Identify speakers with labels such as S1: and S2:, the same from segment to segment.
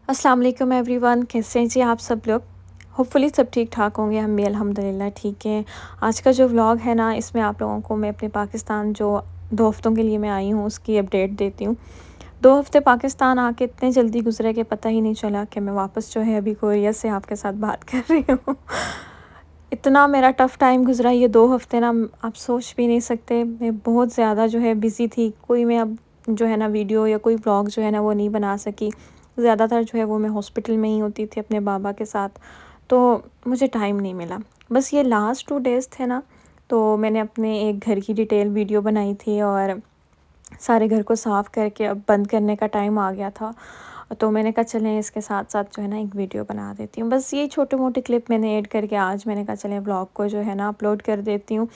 S1: अस्सलाम वालेकुम एवरीवन, कैसे हैं जी आप सब लोग। होपफुली सब ठीक ठाक होंगे, हम भी अल्हम्दुलिल्लाह ठीक हैं। आज का जो व्लॉग है ना, इसमें आप लोगों को मैं अपने पाकिस्तान जो 2 हफ़्तों के लिए मैं आई हूँ उसकी अपडेट देती हूँ। 2 हफ़्ते पाकिस्तान आके इतने जल्दी गुज़रे कि पता ही नहीं चला कि मैं वापस जो है अभी कोरिया से आपके साथ बात कर रही हूँ। इतना मेरा टफ़ टाइम गुज़रा ये 2 हफ़्ते ना, आप सोच भी नहीं सकते। मैं बहुत ज़्यादा जो है बिज़ी थी, कोई मैं अब जो है ना वीडियो या कोई व्लॉग जो है ना वो नहीं बना सकी। ज़्यादातर जो है वो मैं हॉस्पिटल में ही होती थी अपने बाबा के साथ, तो मुझे टाइम नहीं मिला। बस ये लास्ट 2 डेज़ थे ना, तो मैंने अपने एक घर की डिटेल वीडियो बनाई थी और सारे घर को साफ़ करके अब बंद करने का टाइम आ गया था। तो मैंने कहा चलें इसके साथ-साथ जो है ना एक वीडियो बना देती हूँ। बस यही छोटे-मोटे क्लिप मैंने ऐड करके आज मैंने कहा चलें व्लॉग को जो है ना अपलोड कर देती हूँ।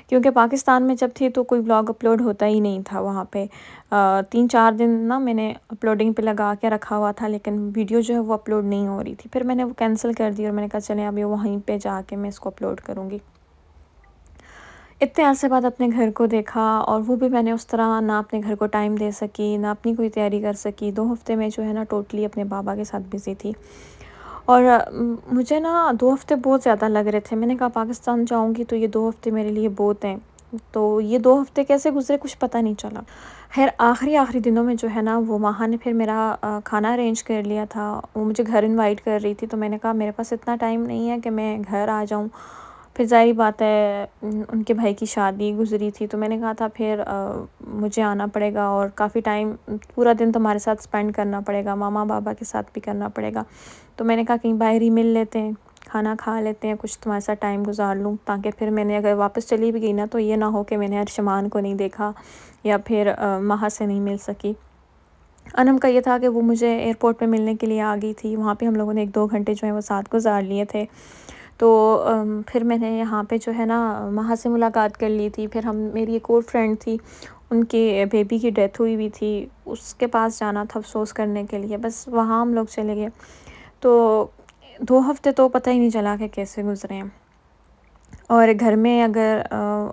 S1: क्योंकि पाकिस्तान में जब थी तो कोई व्लॉग अपलोड होता ही नहीं था वहाँ पे। 3-4 दिन ना मैंने अपलोडिंग पे लगा के रखा हुआ था, लेकिन वीडियो जो है वो अपलोड नहीं हो रही थी। फिर मैंने वो कैंसिल कर दी और मैंने कहा चलें अभी वहीं पे जाके मैं इसको अपलोड करूँगी। इतने अरसे बाद अपने घर को देखा और वो भी मैंने उस तरह ना अपने घर को टाइम दे सकी, ना अपनी कोई तैयारी कर सकी। 2 हफ़्ते में जो है ना टोटली अपने बाबा के साथ बिज़ी थी। और मुझे ना 2 हफ़्ते बहुत ज़्यादा लग रहे थे। मैंने कहा पाकिस्तान जाऊँगी तो ये 2 हफ़्ते मेरे लिए बहुत हैं। तो ये 2 हफ़्ते कैसे गुज़रे कुछ पता नहीं चला। ख़ैर आखिरी दिनों में जो है ना वो माँ ने फिर मेरा खाना अरेंज कर लिया था। वो मुझे घर इनवाइट कर रही थी, तो मैंने कहा मेरे पास इतना टाइम नहीं है कि मैं घर आ जाऊँ। फिर ज़ाहिर बात है उनके भाई की शादी गुज़री थी, तो मैंने कहा था फिर मुझे आना पड़ेगा और काफ़ी टाइम पूरा दिन तुम्हारे साथ स्पेंड करना पड़ेगा, मामा-बाबा के साथ भी करना पड़ेगा। तो मैंने कहा कहीं बाहर ही मिल लेते हैं, खाना खा लेते हैं, कुछ तुम्हारे साथ टाइम गुज़ार लूँ, ताकि फिर मैंने अगर वापस चली भी गई ना तो ये ना हो कि मैंने अर्शमान को नहीं देखा या फिर माहा से नहीं मिल सकी। अनम का ये था कि वो मुझे एयरपोर्ट पे मिलने के लिए आ गई थी, वहाँ पे हम लोगों ने 1-2 घंटे जो है वो साथ गुज़ार लिए थे। तो फिर मैंने यहाँ पे जो है ना माहा से मुलाकात कर ली थी। फिर हम मेरी एक और फ्रेंड थी, उनके बेबी की डेथ हुई हुई थी, उसके पास जाना था अफ़सोस करने के लिए, बस वहाँ हम लोग चले गए। तो 2 हफ़्ते तो पता ही नहीं चला कि कैसे गुज़रे हैं। और घर में अगर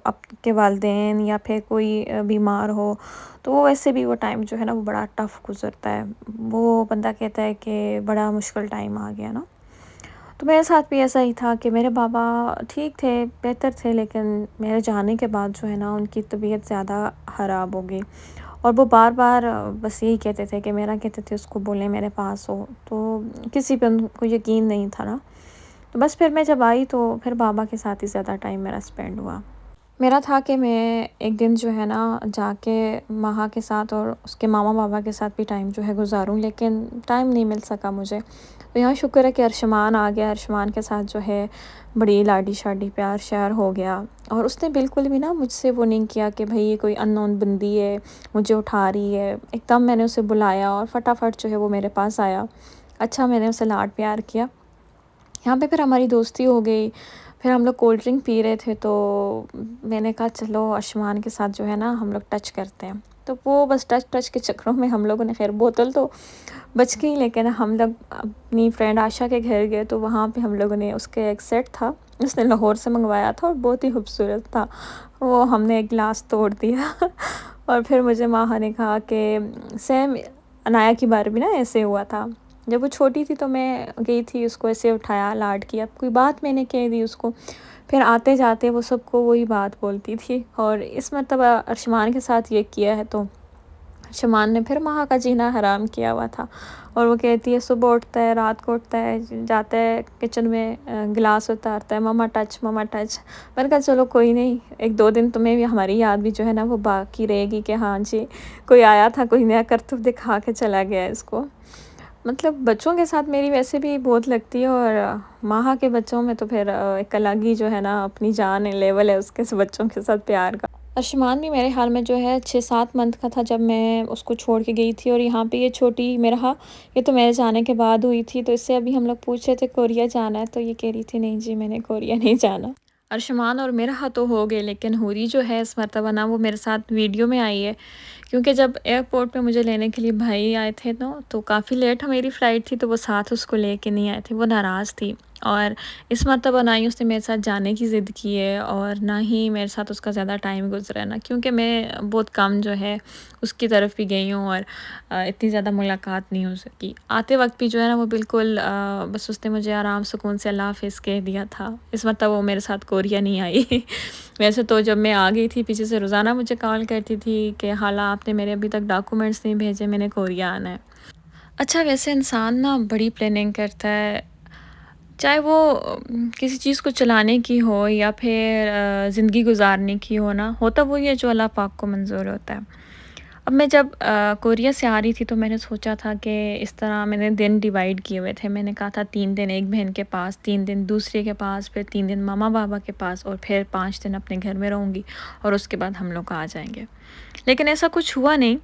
S1: आपके वालिदैन या फिर कोई बीमार हो, तो वो वैसे भी वो टाइम जो है ना वो बड़ा टफ़ गुज़रता है। वो बंदा कहता है कि बड़ा मुश्किल टाइम आ गया ना। तो मेरे साथ भी ऐसा ही था कि मेरे बाबा ठीक थे, बेहतर थे, लेकिन मेरे जाने के बाद जो है ना उनकी तबीयत ज़्यादा ख़राब हो गई। और वो बार-बार बस यही कहते थे कि मेरा कहते थे उसको बोलें मेरे पास हो, तो किसी पे उनको यकीन नहीं था ना। तो बस फिर मैं जब आई तो फिर बाबा के साथ ही ज़्यादा टाइम मेरा स्पेंड हुआ। मेरा था कि मैं एक दिन जो है ना जाके माहा के साथ और उसके मामा-बाबा के साथ भी टाइम जो है गुज़ारूँ, लेकिन टाइम नहीं मिल सका मुझे। तो यहाँ शुक्र है कि अरशमान आ गया, अरशमान के साथ जो है बड़ी लाडी-शाडी, प्यार-श्यार हो गया। और उसने बिल्कुल भी ना मुझसे वो नहीं किया कि भई ये कोई अननोन बंदी है, मुझे उठा रही है। एकदम मैंने उसे बुलाया और फटाफट जो है वो मेरे पास आया। अच्छा मैंने उसे लाड-प्यार किया। यहाँ पे फिर हमारी दोस्ती हो गई। फिर हम लोग कोल्ड ड्रिंक पी रहे थे, तो मैंने कहा चलो अशमान के साथ जो है ना हम लोग टच करते हैं। तो वो बस टच के चक्करों में हम लोगों ने, ख़ैर बोतल तो बच गई, लेकिन हम लोग अपनी फ्रेंड आशा के घर गए तो वहाँ पे हम लोगों ने, उसके एक सेट था, उसने लाहौर से मंगवाया था और बहुत ही खूबसूरत था। वो हमने एक गिलास तोड़ दिया और फिर मुझे माहा ने कहा कि सेम अनाया की बार भी ना ऐसे हुआ था। जब वो छोटी थी तो मैं गई थी, उसको ऐसे उठाया, लाड किया, कोई बात मैंने कह दी उसको। फिर आते-जाते वो सबको वही बात बोलती थी और इस मर्तबा अर्शमान के साथ ये किया है, तो शमान ने फिर वहाँ का जीना हराम किया हुआ था। और वो कहती है सुबह उठता है, रात को उठता है, जाता है किचन में गिलास उतारता है, मम्मा टच, मम्मा टच। मैंने कहा चलो कोई नहीं, 1-2 दिन तुम्हें भी हमारी याद भी जो है ना वो बाकी रहेगी कि हाँ जी, कोई आया था, कोई नया करतूत दिखा के चला गया इसको। मतलब बच्चों के साथ मेरी वैसे भी बहुत लगती है, और माहा के बच्चों में तो फिर एक अलग ही जो है ना अपनी जान है, लेवल है उसके बच्चों के साथ प्यार का। अर्शमान भी मेरे ख़्याल में जो है 6-7 मंथ का था जब मैं उसको छोड़ के गई थी, और यहाँ पे ये छोटी मेरा, ये तो मेरे जाने के बाद हुई थी। तो इससे अभी हम लोग पूछ रहे थे कोरिया जाना है, तो ये कह रही थी नहीं जी मैंने कोरिया नहीं जाना। अर्शमान और मेरा तो हो गए, लेकिन हुरी जो है इस मर्तबा ना वो मेरे साथ वीडियो में आई है। क्योंकि जब एयरपोर्ट पे मुझे लेने के लिए भाई आए थे तो काफ़ी लेट मेरी फ़्लाइट थी, तो वो साथ उसको लेके नहीं आए थे, वो नाराज़ थी। اور اس مرتبہ نہ ہی اس نے میرے ساتھ جانے کی ضد کی ہے اور نہ ہی میرے ساتھ اس کا زیادہ ٹائم گزرا ہے نا، کیونکہ میں بہت کم جو ہے اس کی طرف بھی گئی ہوں اور اتنی زیادہ ملاقات نہیں ہو سکی۔ آتے وقت بھی جو ہے نا وہ بالکل بس اس نے مجھے آرام سکون سے اللہ حافظ کہہ دیا تھا۔ اس مرتبہ وہ میرے ساتھ کوریا نہیں آئی۔ ویسے تو جب میں آ گئی تھی پیچھے سے روزانہ مجھے کال کرتی تھی کہ خالہ آپ نے میرے ابھی تک ڈاکومنٹس نہیں بھیجے، میں نے کوریا آنا ہے۔ اچھا ویسے انسان نا بڑی پلاننگ کرتا ہے، چاہے وہ کسی چیز کو چلانے کی ہو یا پھر زندگی گزارنے کی ہو نا، ہوتا وہی ہے جو اللہ پاک کو منظور ہوتا ہے۔ اب میں جب کوریا سے آ رہی تھی تو میں نے سوچا تھا کہ اس طرح میں نے دن ڈیوائیڈ کیے ہوئے تھے۔ میں نے کہا تھا 3 دن ایک بہن کے پاس، 3 دن دوسرے کے پاس، پھر 3 دن ماما بابا کے پاس اور پھر 5 دن اپنے گھر میں رہوں گی اور اس کے بعد ہم لوگ آ جائیں گے۔ لیکن ایسا کچھ ہوا نہیں۔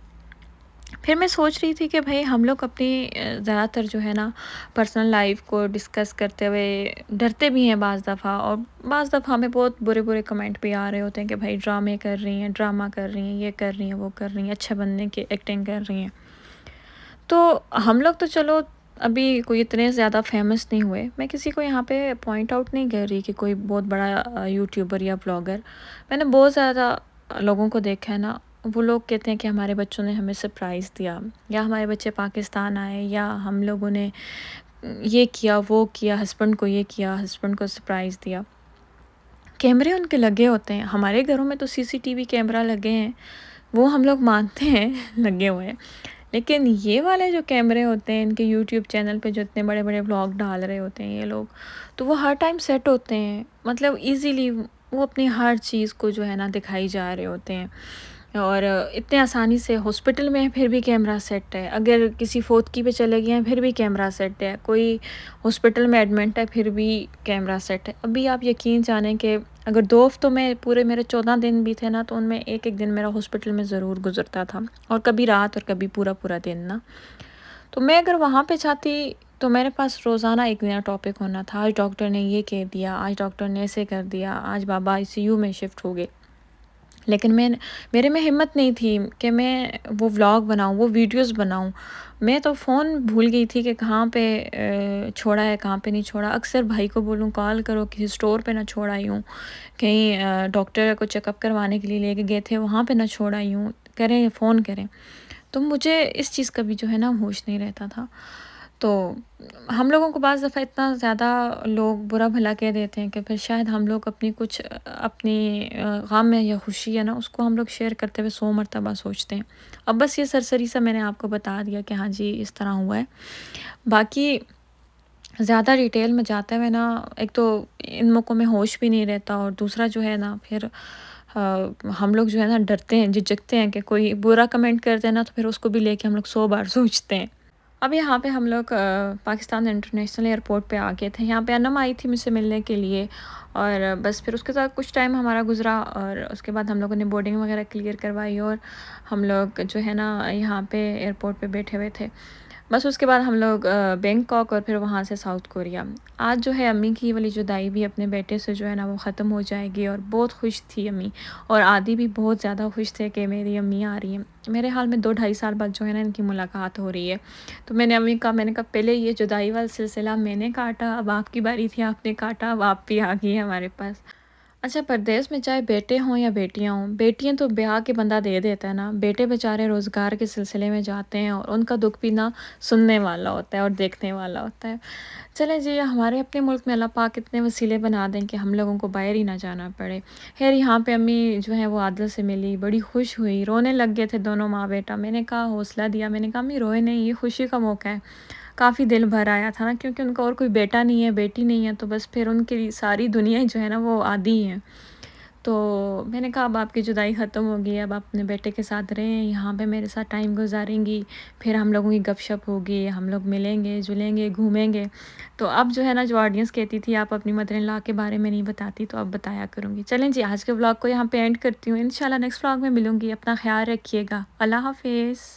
S1: پھر میں سوچ رہی تھی کہ بھائی ہم لوگ اپنی زیادہ تر جو ہے نا پرسنل لائف کو ڈسکس کرتے ہوئے ڈرتے بھی ہیں بعض دفعہ، اور بعض دفعہ ہمیں بہت برے برے کمنٹ بھی آ رہے ہوتے ہیں کہ بھائی ڈرامے کر رہی ہیں، ڈرامہ کر رہی ہیں، یہ کر رہی ہیں، وہ کر رہی ہیں، اچھے بننے کی ایکٹنگ کر رہی ہیں۔ تو ہم لوگ تو چلو ابھی کوئی اتنے زیادہ فیمس نہیں ہوئے، میں کسی کو یہاں پہ پوائنٹ آؤٹ نہیں کر رہی کہ کوئی بہت بڑا یوٹیوبر یا بلاگر، میں نے بہت زیادہ لوگوں کو دیکھا ہے نا، وہ لوگ کہتے ہیں کہ ہمارے بچوں نے ہمیں سرپرائز دیا، یا ہمارے بچے پاکستان آئے، یا ہم لوگوں نے یہ کیا وہ کیا، ہسبینڈ کو یہ کیا، ہسبینڈ کو سرپرائز دیا۔ کیمرے ان کے لگے ہوتے ہیں، ہمارے گھروں میں تو سی سی ٹی وی کیمرہ لگے ہیں، وہ ہم لوگ مانتے ہیں لگے ہوئے ہیں، لیکن یہ والے جو کیمرے ہوتے ہیں ان کے یوٹیوب چینل پہ جو اتنے بڑے بڑے بلاگ ڈال رہے ہوتے ہیں یہ لوگ، تو وہ ہر ٹائم سیٹ ہوتے ہیں، مطلب ایزیلی وہ اپنی ہر چیز کو جو ہے نا دکھائی جا رہے ہوتے ہیں، اور اتنے آسانی سے ہاسپٹل میں ہے پھر بھی کیمرہ سیٹ ہے، اگر کسی فوتکی پہ چلے گئے ہیں پھر بھی کیمرہ سیٹ ہے، کوئی ہاسپٹل میں ایڈمنٹ ہے پھر بھی کیمرہ سیٹ ہے۔ ابھی آپ یقین جانیں کہ اگر 2 ہفتوں میں پورے میرے 14 دن بھی تھے نا تو ان میں ایک ایک دن میرا ہاسپٹل میں ضرور گزرتا تھا، اور کبھی رات اور کبھی پورا پورا دن نا۔ تو میں اگر وہاں پہ چاہتی تو میرے پاس روزانہ ایک نیا ٹاپک ہونا تھا، آج ڈاکٹر نے یہ کہہ دیا، آج ڈاکٹر نے ایسے کر دیا، آج بابا ICU میں شفٹ ہو گئے، لیکن میرے میں ہمت نہیں تھی کہ میں وہ ولاگ بناؤں، وہ ویڈیوز بناؤں۔ میں تو فون بھول گئی تھی کہ کہاں پہ چھوڑا ہے، کہاں پہ نہیں چھوڑا۔ اکثر بھائی کو بولوں کال کرو، کسی سٹور پہ نہ چھوڑ آئی ہوں، کہیں ڈاکٹر کو چیک اپ کروانے کے لیے لے کے گئے تھے وہاں پہ نہ چھوڑ آئی ہوں، کریں فون کریں۔ تو مجھے اس چیز کا بھی جو ہے نا ہوش نہیں رہتا تھا۔ تو ہم لوگوں کو بعض دفعہ اتنا زیادہ لوگ برا بھلا کہہ دیتے ہیں کہ پھر شاید ہم لوگ اپنی کچھ اپنی غم ہے یا خوشی ہے نا اس کو ہم لوگ شیئر کرتے ہوئے 100 مرتبہ سوچتے ہیں۔ اب بس یہ سرسری سا میں نے آپ کو بتا دیا کہ ہاں جی اس طرح ہوا ہے، باقی زیادہ ڈیٹیل میں جاتے ہوئے نا ایک تو ان موقعوں میں ہوش بھی نہیں رہتا، اور دوسرا جو ہے نا پھر ہم لوگ جو ہے نا ڈرتے ہیں، جھجکتے ہیں کہ کوئی برا کمنٹ کرتے ہیں نا تو پھر اس کو بھی لے کے ہم لوگ 100 بار سوچتے ہیں۔ اب یہاں پہ ہم لوگ پاکستان انٹرنیشنل ایئرپورٹ پہ آ گئے تھے، یہاں پہ انم آئی تھی مجھ سے ملنے کے لیے، اور بس پھر اس کے ساتھ کچھ ٹائم ہمارا گزرا، اور اس کے بعد ہم لوگوں نے بورڈنگ وغیرہ کلیئر کروائی، اور ہم لوگ جو ہے نا یہاں پہ ایئرپورٹ پہ بیٹھے ہوئے تھے۔ بس اس کے بعد ہم لوگ بینکاک اور پھر وہاں سے ساؤتھ کوریا۔ آج جو ہے امی کی والی جدائی بھی اپنے بیٹے سے جو ہے نا وہ ختم ہو جائے گی، اور بہت خوش تھی امی، اور عادی بھی بہت زیادہ خوش تھے کہ میری امی آ رہی ہیں۔ میرے حال میں 2-2.5 سال بعد جو ہے نا ان کی ملاقات ہو رہی ہے۔ تو میں نے امی کہا، میں نے کہا پہلے یہ جدائی والا سلسلہ میں نے کاٹا، اب آپ کی باری تھی، آپ نے کاٹا، اب آپ بھی آ گئی ہیں ہمارے پاس۔ اچھا پردیس میں چاہے بیٹے ہوں یا بیٹیاں ہوں، بیٹیاں تو بیاہ کے بندہ دے دیتا ہے نا، بیٹے بیچارے روزگار کے سلسلے میں جاتے ہیں اور ان کا دکھ بھی نہ سننے والا ہوتا ہے اور دیکھنے والا ہوتا ہے۔ چلیں جی، ہمارے اپنے ملک میں اللہ پاک اتنے وسیلے بنا دیں کہ ہم لوگوں کو باہر ہی نہ جانا پڑے۔ خیر یہاں پہ امی جو ہے وہ عادل سے ملی، بڑی خوش ہوئی، رونے لگ گئے تھے دونوں ماں بیٹا۔ میں نے کہا حوصلہ دیا، میں نے کہا امی روئے نہیں، یہ خوشی کا موقع ہے۔ کافی دل بھر آیا تھا نا، کیونکہ ان کا اور کوئی بیٹا نہیں ہے، بیٹی نہیں ہے، تو بس پھر ان کی ساری دنیا جو ہے نا وہ عادی ہیں۔ تو میں نے کہا اب آپ کی جدائی ختم ہوگی، اب آپ اپنے بیٹے کے ساتھ رہیں، یہاں پہ میرے ساتھ ٹائم گزاریں گی، پھر ہم لوگوں کی گپ شپ ہوگی، ہم لوگ ملیں گے جلیں گے گھومیں گے۔ تو اب جو ہے نا جو آڈینس کہتی تھی آپ اپنی مدر ان لا کے بارے میں نہیں بتاتی، تو اب بتایا کروں گی۔ چلیں جی، آج کے ولاگ کو یہاں پہ اینڈ کرتی ہوں، انشاءاللہ نیکسٹ ولاگ میں ملوں گی، اپنا خیال رکھیے گا، اللہ حافظ۔